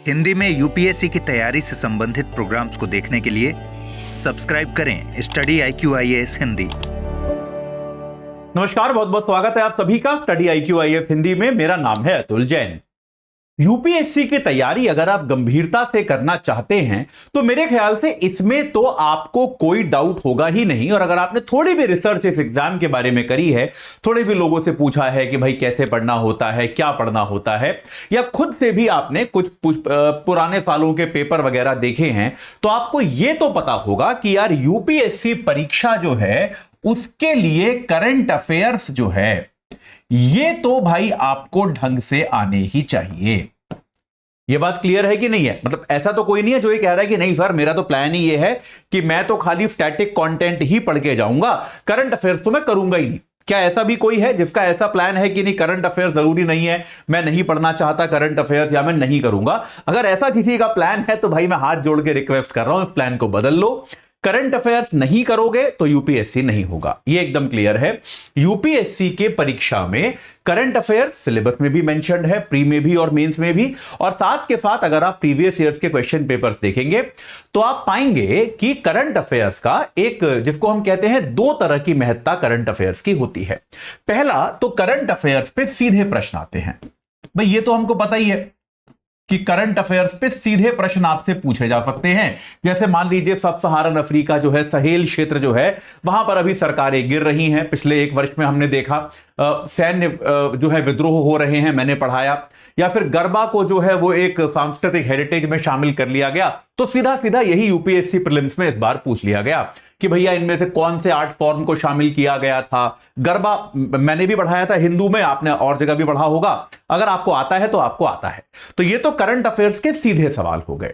हिंदी में यूपीएससी की तैयारी से संबंधित प्रोग्राम्स को देखने के लिए सब्सक्राइब करें स्टडी IQ-IAS हिंदी। नमस्कार, बहुत बहुत स्वागत है आप सभी का स्टडी IQ-IAS हिंदी में। मेरा नाम है अतुल जैन। यूपीएससी की तैयारी अगर आप गंभीरता से करना चाहते हैं तो मेरे ख्याल से इसमें तो आपको कोई डाउट होगा ही नहीं। और अगर आपने थोड़ी भी रिसर्च इस एग्जाम के बारे में करी है, थोड़े भी लोगों से पूछा है कि भाई कैसे पढ़ना होता है, क्या पढ़ना होता है, या खुद से भी आपने कुछ पुराने सालों के पेपर वगैरह देखे हैं, तो आपको यह तो पता होगा कि यार यूपीएससी परीक्षा जो है उसके लिए करंट अफेयर्स जो है ये तो भाई आपको ढंग से आने ही चाहिए। ये बात क्लियर है कि नहीं है? मतलब ऐसा तो कोई नहीं है जो ये कह रहा है कि नहीं सर मेरा तो प्लान ही ये है कि मैं तो खाली स्टैटिक कंटेंट ही पढ़ के जाऊंगा, करंट अफेयर्स तो मैं करूंगा ही नहीं। क्या ऐसा भी कोई है जिसका ऐसा प्लान है कि नहीं करंट अफेयर्स जरूरी नहीं है, मैं नहीं पढ़ना चाहता करंट अफेयर्स, या मैं नहीं करूंगा? अगर ऐसा किसी का प्लान है तो भाई मैं हाथ जोड़ के रिक्वेस्ट कर रहा हूं, इस प्लान को बदल लो। करंट अफेयर्स नहीं करोगे तो यूपीएससी नहीं होगा, ये एकदम क्लियर है। यूपीएससी के परीक्षा में करंट अफेयर्स सिलेबस में भी मेंशन्ड है, प्री में भी और मेंस में भी। और साथ के साथ अगर आप प्रीवियस ईयर्स के क्वेश्चन पेपर्स देखेंगे तो आप पाएंगे कि करंट अफेयर्स का एक, जिसको हम कहते हैं, दो तरह की महत्ता करंट अफेयर्स की होती है। पहला तो करंट अफेयर्स पे सीधे प्रश्न आते हैं। भाई ये तो हमको पता ही है कि करंट अफेयर्स पे सीधे प्रश्न आपसे पूछे जा सकते हैं। जैसे मान लीजिए सब सहारन अफ्रीका जो है, सहेल क्षेत्र जो है, वहां पर अभी सरकारें गिर रही हैं। पिछले एक वर्ष में हमने देखा सैन्य जो है विद्रोह हो रहे हैं, मैंने पढ़ाया। या फिर गरबा को जो है वो एक सांस्कृतिक हेरिटेज में शामिल कर लिया गया, तो सीधा सीधा यही यूपीएससी प्रीलिम्स में इस बार पूछ लिया गया कि भैया इनमें से कौन से आर्ट फॉर्म को शामिल किया गया था। गरबा मैंने भी पढ़ाया था हिंदू में, आपने और जगह भी पढ़ा होगा। अगर आपको आता है तो आपको आता है। तो ये तो करंट अफेयर्स के सीधे सवाल हो गए।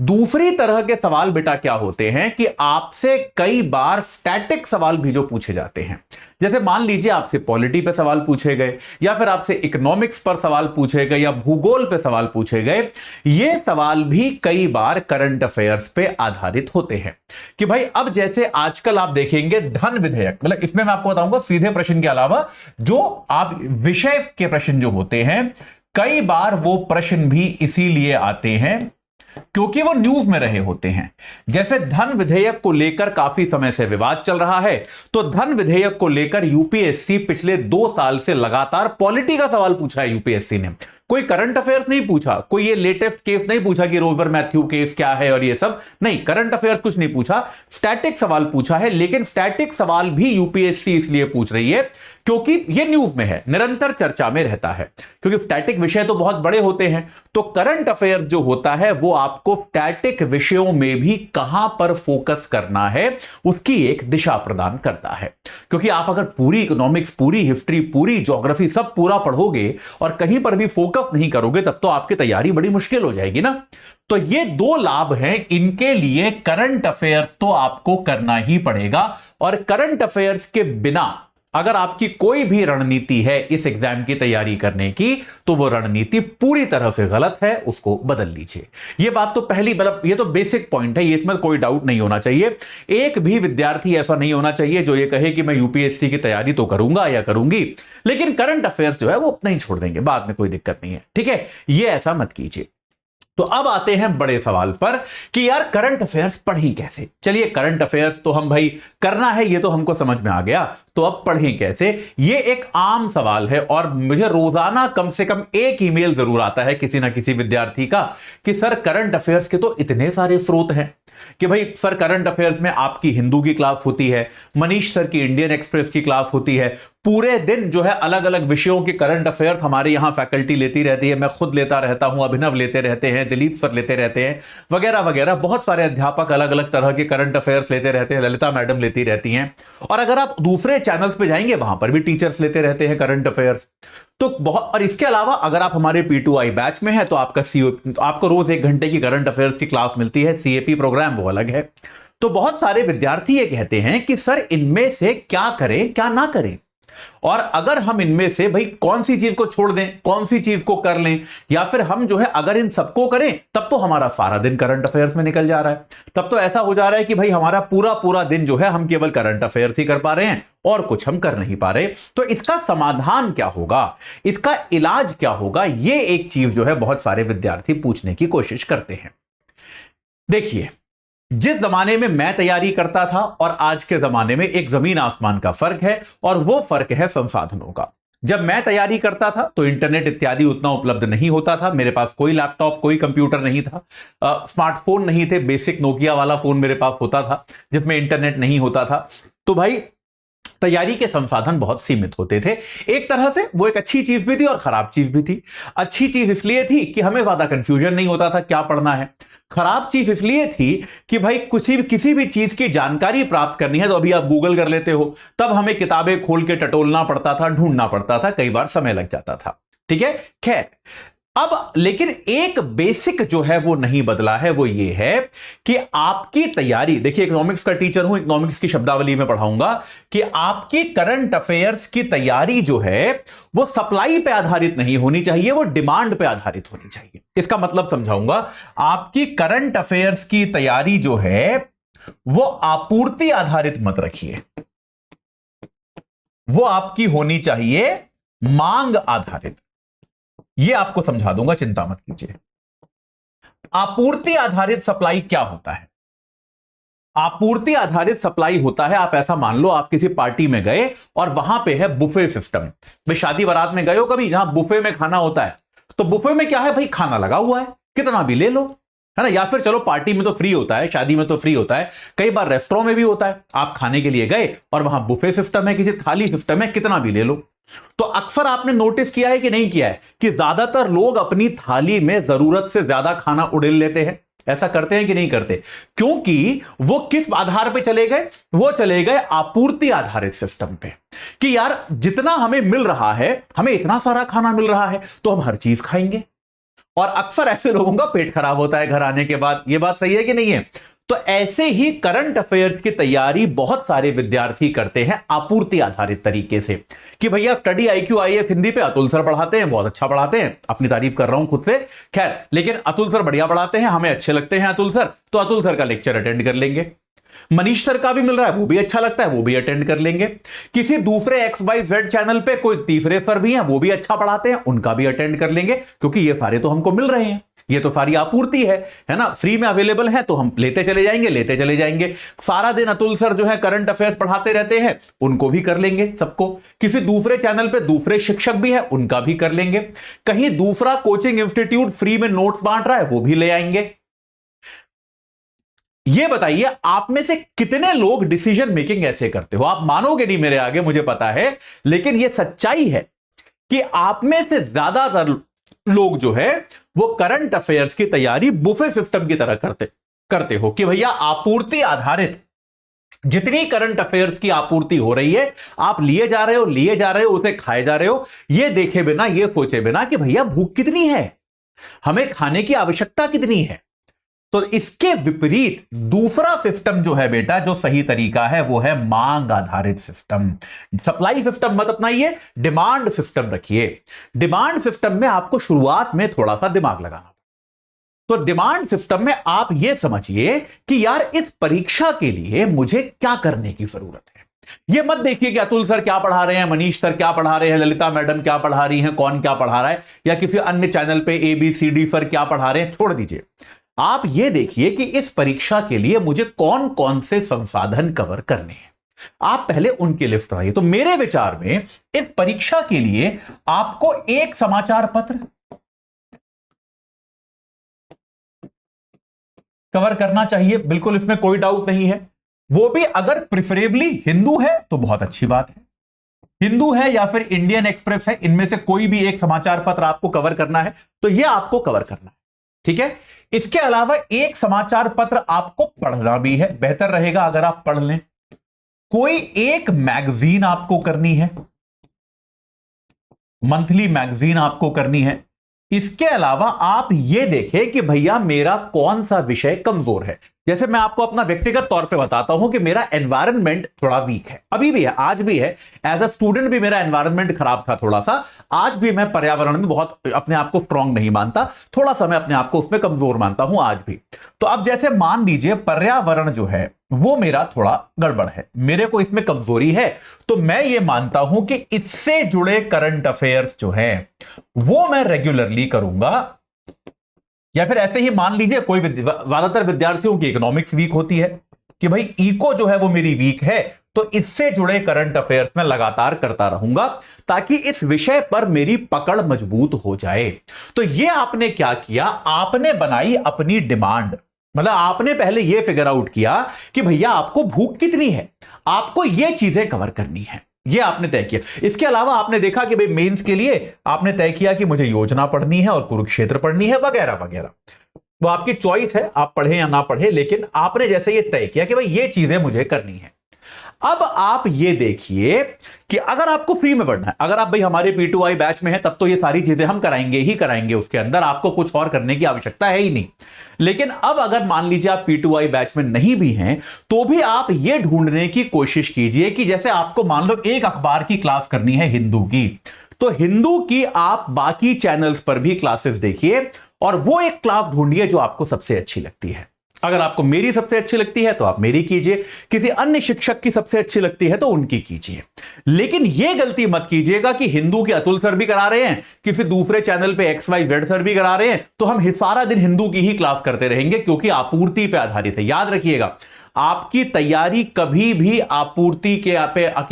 दूसरी तरह के सवाल बेटा क्या होते हैं कि आपसे कई बार स्टैटिक सवाल भी जो पूछे जाते हैं। जैसे मान लीजिए आपसे पॉलिटी पे सवाल पूछे गए, या फिर आपसे इकोनॉमिक्स पर सवाल पूछे गए, या भूगोल पे सवाल पूछे गए। ये सवाल भी कई बार करंट अफेयर्स पे आधारित होते हैं कि भाई अब जैसे आजकल आप देखेंगे धन विधेयक, मतलब इसमें मैं आपको बताऊंगा सीधे प्रश्न के अलावा जो आप विषय के प्रश्न जो होते हैं, कई बार वो प्रश्न भी इसीलिए आते हैं क्योंकि वो न्यूज में रहे होते हैं। जैसे धन विधेयक को लेकर काफी समय से विवाद चल रहा है, तो धन विधेयक को लेकर यूपीएससी पिछले 2 साल से लगातार पॉलिटी का सवाल पूछा है यूपीएससी ने। कोई करंट अफेयर्स नहीं पूछा, कोई ये लेटेस्ट केस नहीं पूछा कि रोजबर मैथ्यू केस क्या है और ये सब नहीं, करंट अफेयर्स कुछ नहीं पूछा, स्टैटिक सवाल पूछा है। लेकिन स्टैटिक सवाल भी यूपीएससी इसलिए पूछ रही है क्योंकि ये न्यूज में है, निरंतर चर्चा में रहता है। क्योंकि स्टैटिक विषय तो बहुत बड़े होते हैं, तो करंट अफेयर्स जो होता है वो आपको स्टैटिक विषयों में भी कहां पर फोकस करना है उसकी एक दिशा प्रदान करता है। क्योंकि आप अगर पूरी इकोनॉमिक्स, पूरी हिस्ट्री, पूरी ज्योग्राफी सब पूरा पढ़ोगे और कहीं पर भी फोकस नहीं करोगे, तब तो आपकी तैयारी बड़ी मुश्किल हो जाएगी ना। तो ये 2 लाभ हैं, इनके लिए करंट अफेयर्स तो आपको करना ही पड़ेगा। और करंट अफेयर्स के बिना अगर आपकी कोई भी रणनीति है इस एग्जाम की तैयारी करने की, तो वो रणनीति पूरी तरह से गलत है, उसको बदल लीजिए। ये बात तो पहली, मतलब ये तो बेसिक पॉइंट है, इसमें कोई डाउट नहीं होना चाहिए। एक भी विद्यार्थी ऐसा नहीं होना चाहिए जो ये कहे कि मैं यूपीएससी की तैयारी तो करूंगा या करूंगी, लेकिन करंट अफेयर्स जो है वो नहीं छोड़ देंगे, बाद में कोई दिक्कत नहीं है, ठीक है? ये ऐसा मत कीजिए। तो अब आते हैं बड़े सवाल पर कि यार करंट अफेयर्स पढ़ी कैसे। चलिए करंट अफेयर्स तो हम भाई करना है, ये तो हमको समझ में आ गया, तो अब पढ़ें कैसे? ये एक आम सवाल है और मुझे रोजाना कम से कम एक ईमेल जरूर आता है किसी ना किसी विद्यार्थी का कि सर करंट अफेयर्स के तो इतने सारे स्रोत हैं कि भाई सर करंट अफेयर्स में आपकी हिंदू की क्लास होती है, मनीष सर की इंडियन एक्सप्रेस की क्लास होती है, पूरे दिन जो है अलग अलग विषयों के करंट अफेयर्स हमारे यहां फैकल्टी लेती रहती है, मैं खुद लेता रहता हूं, अभिनव लेते रहते हैं, दिलीप सर लेते रहते हैं, वगैरह वगैरह। बहुत सारे अध्यापक अलग अलग तरह के करंट अफेयर्स लेते रहते हैं, ललिता मैडम लेती रहती हैं। और अगर आप दूसरे चैनल्स पे जाएंगे वहां पर भी टीचर्स लेते रहते हैं करंट अफेयर्स। तो बहुत, और इसके अलावा अगर आप हमारे P2I बैच में है तो आपको रोज 1 घंटे की करंट अफेयर्स की क्लास मिलती है, CAP प्रोग्राम वो अलग है। तो बहुत सारे विद्यार्थी ये कहते हैं कि सर इनमें से क्या करें क्या ना करें। और अगर हम इनमें से भाई कौन सी चीज को छोड़ दें, कौन सी चीज को कर लें, या फिर हम जो है अगर इन सबको करें, तब तो हमारा सारा दिन करंट अफेयर्स में निकल जा रहा है। तब तो ऐसा हो जा रहा है कि भाई हमारा पूरा पूरा दिन जो है हम केवल करंट अफेयर्स ही कर पा रहे हैं और कुछ हम कर नहीं पा रहे। तो इसका समाधान क्या होगा, इसका इलाज क्या होगा, यह एक चीज जो है बहुत सारे विद्यार्थी पूछने की कोशिश करते हैं। देखिए, जिस जमाने में मैं तैयारी करता था और आज के जमाने में एक जमीन आसमान का फर्क है, और वो फर्क है संसाधनों का। जब मैं तैयारी करता था तो इंटरनेट इत्यादि उतना उपलब्ध नहीं होता था, मेरे पास कोई लैपटॉप, कोई कंप्यूटर नहीं था, स्मार्टफोन नहीं थे, बेसिक नोकिया वाला फोन मेरे पास होता था जिसमें इंटरनेट नहीं होता था। तो भाई तैयारी के संसाधन बहुत सीमित होते थे। एक तरह से वो एक अच्छी चीज भी थी और खराब चीज भी थी। अच्छी चीज इसलिए थी कि हमें ज्यादा कंफ्यूजन नहीं होता था क्या पढ़ना है। खराब चीज इसलिए थी कि भाई किसी भी चीज की जानकारी प्राप्त करनी है तो अभी आप गूगल कर लेते हो, तब हमें किताबें खोल के टटोलना पड़ता था, ढूंढना पड़ता था, कई बार समय लग जाता था। ठीक है, खैर अब लेकिन एक बेसिक जो है वो नहीं बदला है, वो ये है कि आपकी तैयारी, देखिए इकोनॉमिक्स का टीचर हूं, इकोनॉमिक्स की शब्दावली में पढ़ाऊंगा कि आपकी करंट अफेयर्स की तैयारी जो है वो सप्लाई पे आधारित नहीं होनी चाहिए, वो डिमांड पे आधारित होनी चाहिए। इसका मतलब समझाऊंगा। आपकी करंट अफेयर्स की तैयारी जो है वो आपूर्ति आधारित मत रखिए, वो आपकी होनी चाहिए मांग आधारित। ये आपको समझा दूंगा, चिंता मत कीजिए। आपूर्ति आधारित सप्लाई क्या होता है? आपूर्ति आधारित सप्लाई होता है, आप ऐसा मान लो आप किसी पार्टी में गए और वहां पे है बुफे सिस्टम। भाई शादी बारात में गए हो कभी, जहां बुफे में खाना होता है, तो बुफे में क्या है भाई, खाना लगा हुआ है, कितना भी ले लो, है ना। या फिर चलो पार्टी में तो फ्री होता है, शादी में तो फ्री होता है, कई बार रेस्टोरेंट में भी होता है। आप खाने के लिए गए और वहां बुफे सिस्टम है, किसी थाली सिस्टम है, कितना भी ले लो। तो अक्सर आपने नोटिस किया है कि नहीं किया है कि ज्यादातर लोग अपनी थाली में जरूरत से ज्यादा खाना उड़ेल लेते हैं। ऐसा करते हैं कि नहीं करते? क्योंकि वो किस आधार पे चले गए, वो चले गए आपूर्ति आधारित सिस्टम पे, कि यार जितना हमें मिल रहा है, हमें इतना सारा खाना मिल रहा है तो हम हर चीज खाएंगे। और अक्सर ऐसे लोगों का पेट खराब होता है घर आने के बाद। ये बात सही है कि नहीं है? तो ऐसे ही करंट अफेयर्स की तैयारी बहुत सारे विद्यार्थी करते हैं आपूर्ति आधारित तरीके से, कि भैया स्टडी IQ IF हिंदी पे अतुल सर पढ़ाते हैं, बहुत अच्छा पढ़ाते हैं। अपनी तारीफ कर रहा हूं खुद से, खैर, लेकिन अतुल सर बढ़िया पढ़ाते हैं, हमें अच्छे लगते हैं अतुल सर, तो अतुल सर का लेक्चर अटेंड कर लेंगे। मनीष सर का भी मिल रहा है, वो भी अच्छा लगता है, वो भी अटेंड कर लेंगे। किसी दूसरे XYZ चैनल पे कोई तीसरे सर भी हैं, वो भी अच्छा पढ़ाते हैं, उनका भी अटेंड कर लेंगे, क्योंकि ये सारे तो हमको मिल रहे हैं, ये तो सारी आपूर्ति है ना, फ्री में अवेलेबल है, तो हम लेते चले जाएंगे। सारा दिन अतुल सर जो है करंट अफेयर्स पढ़ाते रहते हैं, उनको भी कर लेंगे सबको। किसी दूसरे चैनल पे दूसरे शिक्षक भी है, उनका भी कर लेंगे। कहीं दूसरा कोचिंग इंस्टीट्यूट फ्री में नोट बांट रहा है, वो भी ले आएंगे। ये बताइए आप में से कितने लोग डिसीजन मेकिंग ऐसे करते हो? आप मानोगे नहीं मेरे आगे, मुझे पता है, लेकिन यह सच्चाई है कि आप में से ज्यादातर लोग जो है वो करंट अफेयर्स की तैयारी बुफे सिस्टम की तरह करते हो, कि भैया आपूर्ति आधारित, जितनी करंट अफेयर्स की आपूर्ति हो रही है आप लिए जा रहे हो, उसे खाए जा रहे हो, ये देखे बिना, ये सोचे बिना कि भैया भूख कितनी है, हमें खाने की आवश्यकता कितनी है। तो इसके विपरीत दूसरा सिस्टम जो है बेटा, जो सही तरीका है, वो है मांग आधारित सिस्टम। सप्लाई सिस्टम मत अपनाइए, डिमांड सिस्टम रखिए। डिमांड सिस्टम में आपको शुरुआत में थोड़ा सा दिमाग लगाना। तो डिमांड सिस्टम में आप यह समझिए कि यार इस परीक्षा के लिए मुझे क्या करने की जरूरत है। यह मत देखिए कि अतुल सर क्या पढ़ा रहे हैं, मनीष सर क्या पढ़ा रहे हैं, ललिता मैडम क्या पढ़ा रही हैं, कौन क्या पढ़ा रहा है, या किसी अन्य चैनल पे ABCD सर क्या पढ़ा रहे हैं, छोड़ दीजिए। आप यह देखिए कि इस परीक्षा के लिए मुझे कौन कौन से संसाधन कवर करने हैं, आप पहले उनकी लिस्ट बनाइए। तो मेरे विचार में इस परीक्षा के लिए आपको एक समाचार पत्र कवर करना चाहिए, बिल्कुल इसमें कोई डाउट नहीं है। वो भी अगर प्रिफरेबली हिंदू है तो बहुत अच्छी बात है, हिंदू है या फिर इंडियन एक्सप्रेस है, इनमें से कोई भी एक समाचार पत्र आपको कवर करना है, तो यह आपको कवर करना है, ठीक है। इसके अलावा एक समाचार पत्र आपको पढ़ना भी है, बेहतर रहेगा अगर आप पढ़ लें। कोई एक मैगजीन आपको करनी है, मंथली मैगजीन आपको करनी है। इसके अलावा आप यह देखें कि भैया मेरा कौन सा विषय कमजोर है। जैसे मैं आपको अपना व्यक्तिगत तौर पे बताता हूं कि मेरा एनवायरनमेंट थोड़ा वीक है, अभी भी है, आज भी है। एज अ स्टूडेंट भी मेरा एनवायरनमेंट खराब था थोड़ा सा। आज भी मैं पर्यावरण में बहुत अपने आप को स्ट्रांग नहीं मानता, थोड़ा सा मैं अपने आप को उसमें कमजोर मानता हूं आज भी। तो अब जैसे मान लीजिए पर्यावरण जो है वो मेरा थोड़ा गड़बड़ है, मेरे को इसमें कमजोरी है, तो मैं ये मानता हूं कि इससे जुड़े करंट अफेयर्स जो है वो मैं रेगुलरली करूंगा। या फिर ऐसे ही मान लीजिए कोई ज्यादातर विद्यार्थियों की इकोनॉमिक्स वीक होती है कि भाई इको जो है वो मेरी वीक है, तो इससे जुड़े करंट अफेयर्स में लगातार करता रहूंगा ताकि इस विषय पर मेरी पकड़ मजबूत हो जाए। तो ये आपने क्या किया, आपने बनाई अपनी डिमांड। मतलब आपने पहले यह फिगर आउट किया कि भैया आपको भूख कितनी है, आपको यह चीजें कवर करनी है, ये आपने तय किया। इसके अलावा आपने देखा कि भाई मेंस के लिए आपने तय किया कि मुझे योजना पढ़नी है और कुरुक्षेत्र पढ़नी है वगैरह वगैरह। वो आपकी चॉइस है, आप पढ़े या ना पढ़े, लेकिन आपने जैसे ये तय किया कि भाई ये चीजें मुझे करनी है। अब आप ये देखिए कि अगर आपको फ्री में पढ़ना है, अगर आप भाई हमारे P2I बैच में है, तब तो ये सारी चीजें हम कराएंगे ही कराएंगे, उसके अंदर आपको कुछ और करने की आवश्यकता है ही नहीं। लेकिन अब अगर मान लीजिए आप P2I बैच में नहीं भी हैं, तो भी आप ये ढूंढने की कोशिश कीजिए कि जैसे आपको मान लो एक अखबार की क्लास करनी है हिंदू की, तो हिंदू की आप बाकी चैनल्स पर भी क्लासेस देखिए और वो एक क्लास ढूंढिए जो आपको सबसे अच्छी लगती है। अगर आपको मेरी सबसे अच्छी लगती है तो आप मेरी कीजिए, किसी अन्य शिक्षक की सबसे अच्छी लगती है तो उनकी कीजिए। लेकिन यह गलती मत कीजिएगा कि हिंदू के अतुल सर भी करा रहे हैं, किसी दूसरे चैनल पे XYZ सर भी करा रहे हैं, तो हम सारा दिन हिंदू की ही क्लास करते रहेंगे, क्योंकि आपूर्ति पे आधारित है। याद रखिएगा, आपकी तैयारी कभी भी आपूर्ति के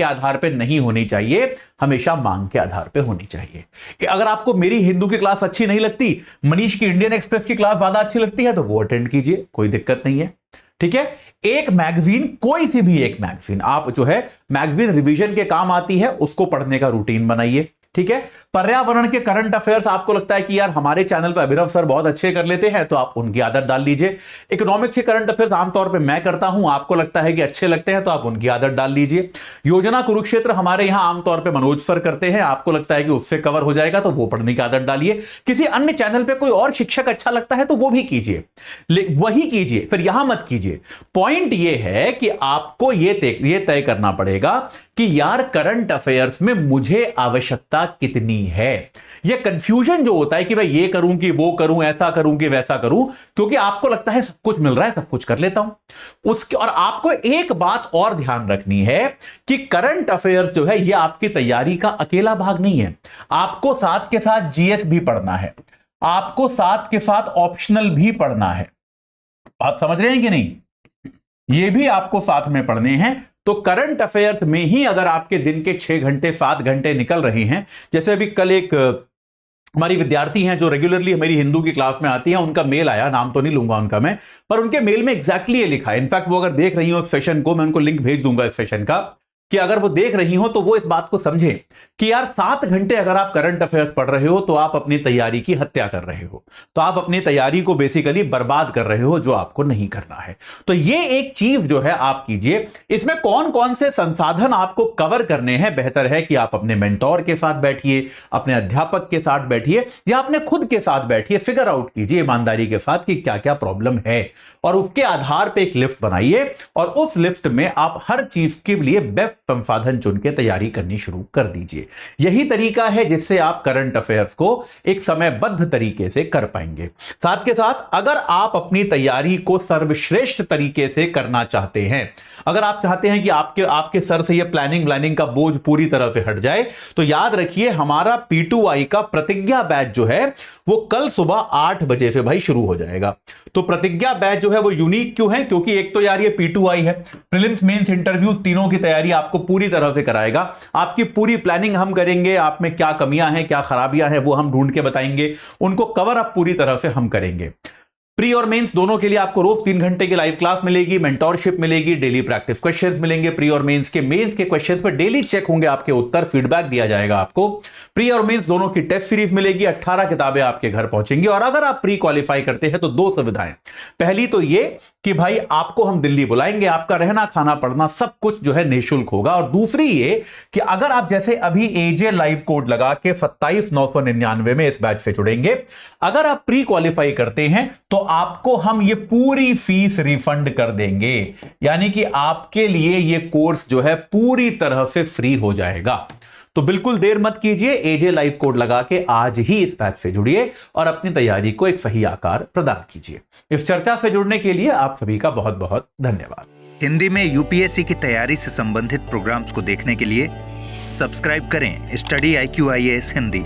आधार पे नहीं होनी चाहिए, हमेशा मांग के आधार पे होनी चाहिए। अगर आपको मेरी हिंदू की क्लास अच्छी नहीं लगती, मनीष की इंडियन एक्सप्रेस की क्लास ज्यादा अच्छी लगती है, तो वो अटेंड कीजिए, कोई दिक्कत नहीं है। ठीक है, एक मैगजीन, कोई सी भी एक मैगजीन आप जो है मैगजीन रिवीजन के काम आती है, उसको पढ़ने का रूटीन बनाइए। ठीक है, पर्यावरण के करंट अफेयर्स आपको लगता है कि यार हमारे चैनल पर अभिनव सर बहुत अच्छे कर लेते हैं, तो आप उनकी आदत डाल लीजिए। इकोनॉमिक्स के करंट अफेयर्स आमतौर पे मैं करता हूं, आपको लगता है कि अच्छे लगते हैं, तो आप उनकी आदत डाल लीजिए। योजना कुरुक्षेत्र हमारे यहां आमतौर पे मनोज सर करते हैं, आपको लगता है कि उससे कवर हो जाएगा, तो वो पढ़ने की आदत डालिए। किसी अन्य चैनल पे कोई और शिक्षक अच्छा लगता है तो वो भी कीजिए, वही कीजिए, फिर यहां मत कीजिए। पॉइंट ये है कि आपको ये तय करना पड़ेगा कि यार करंट अफेयर्स में मुझे आवश्यकता कितनी है। यह कंफ्यूजन जो होता है कि भाई ये करूं कि वो करूं, ऐसा करूं कि वैसा करूं, क्योंकि आपको लगता है सब कुछ मिल रहा है, सब कुछ कर लेता हूं उसके। और आपको एक बात और ध्यान रखनी है कि करंट अफेयर्स जो है ये आपकी तैयारी का अकेला भाग नहीं है, आपको साथ के साथ GS भी पढ़ना है, आपको साथ के साथ ऑप्शनल भी पढ़ना है। आप समझ रहे हैं कि नहीं, ये भी आपको साथ में पढ़ने हैं। तो करंट अफेयर्स में ही अगर आपके दिन के 6 घंटे 7 घंटे निकल रहे हैं, जैसे अभी कल एक हमारी विद्यार्थी हैं जो रेगुलरली हमारी हिंदू की क्लास में आती हैं, उनका मेल आया, नाम तो नहीं लूंगा उनका मैं, पर उनके मेल में एग्जैक्टली ये लिखा है। इनफैक्ट वो अगर देख रही हो इस सेशन को, मैं उनको लिंक भेज दूंगा इस सेशन का, कि अगर वो देख रही हो तो वो इस बात को समझे कि यार 7 घंटे अगर आप करंट अफेयर्स पढ़ रहे हो तो आप अपनी तैयारी की हत्या कर रहे हो, तो आप अपनी तैयारी को बेसिकली बर्बाद कर रहे हो, जो आपको नहीं करना है। तो ये एक चीज जो है आप कीजिए। इसमें कौन कौन से संसाधन आपको कवर करने हैं, बेहतर है कि आप अपने मेंटोर के साथ बैठिए, अपने अध्यापक के साथ बैठिए, या अपने खुद के साथ बैठिए, फिगर आउट कीजिए ईमानदारी के साथ कि क्या क्या प्रॉब्लम है, और उसके आधार पर एक लिस्ट बनाइए, और उस लिस्ट में आप हर चीज के लिए बेस्ट संसाधन चुन के तैयारी करनी शुरू कर दीजिए। यही तरीका है जिससे आप करंट अफेयर्स को एक समयबद्ध तरीके से कर पाएंगे। साथ के साथ अगर आप अपनी तैयारी को सर्वश्रेष्ठ तरीके से करना चाहते हैं, अगर आप चाहते हैं कि आपके सर से यह प्लानिंग का बोझ पूरी तरह से हट जाए, तो याद रखिए हमारा P2I का प्रतिज्ञा बैच जो है वो कल सुबह 8 बजे से भाई शुरू हो जाएगा। तो प्रतिज्ञा बैच जो है वो यूनिक क्यों है, क्योंकि एक तो यार ये P2I है, प्रीलिम्स मेंस इंटरव्यू तीनों की तैयारी आपको पूरी तरह से कराएगा। आपकी पूरी प्लानिंग हम करेंगे, आप में क्या कमियां हैं, क्या खराबियां हैं, वो हम ढूंढ के बताएंगे, उनको कवर अप पूरी तरह से हम करेंगे। प्री और मेंस दोनों के लिए आपको रोज 3 घंटे की लाइव क्लास मिलेगी, मेंटोरशिप मिलेगी, डेली प्रैक्टिस क्वेश्चंस मिलेंगे। प्री और मेंस के क्वेश्चंस पर डेली चेक होंगे आपके उत्तर, फीडबैक दिया जाएगा आपको। प्री और मेंस दोनों की टेस्ट सीरीज मिलेगी, 18 किताबें आपके घर पहुंचेंगी। और अगर आप प्री क्वालिफाई करते हैं तो 2 सुविधाएं। पहली तो ये कि भाई आपको हम दिल्ली बुलाएंगे, आपका रहना खाना पढ़ना सब कुछ जो है निःशुल्क होगा। और दूसरी ये कि अगर आप जैसे अभी AJ लाइव कोड लगा के 27,999 में इस बैच से जुड़ेंगे, अगर आप प्री क्वालिफाई करते हैं तो आपको हम ये पूरी फीस रिफंड कर देंगे, यानी कि आपके लिए ये कोर्स जो है पूरी तरह से फ्री हो जाएगा। तो बिल्कुल देर मत कीजिए, एजे लाइव कोड लगा के आज ही इस बैच से जुड़िए और अपनी तैयारी को एक सही आकार प्रदान कीजिए। इस चर्चा से जुड़ने के लिए आप सभी का बहुत बहुत धन्यवाद। हिंदी में यूपीएससी की तैयारी से संबंधित प्रोग्राम्स को देखने के लिए सब्सक्राइब करें स्टडी IQ IAS हिंदी।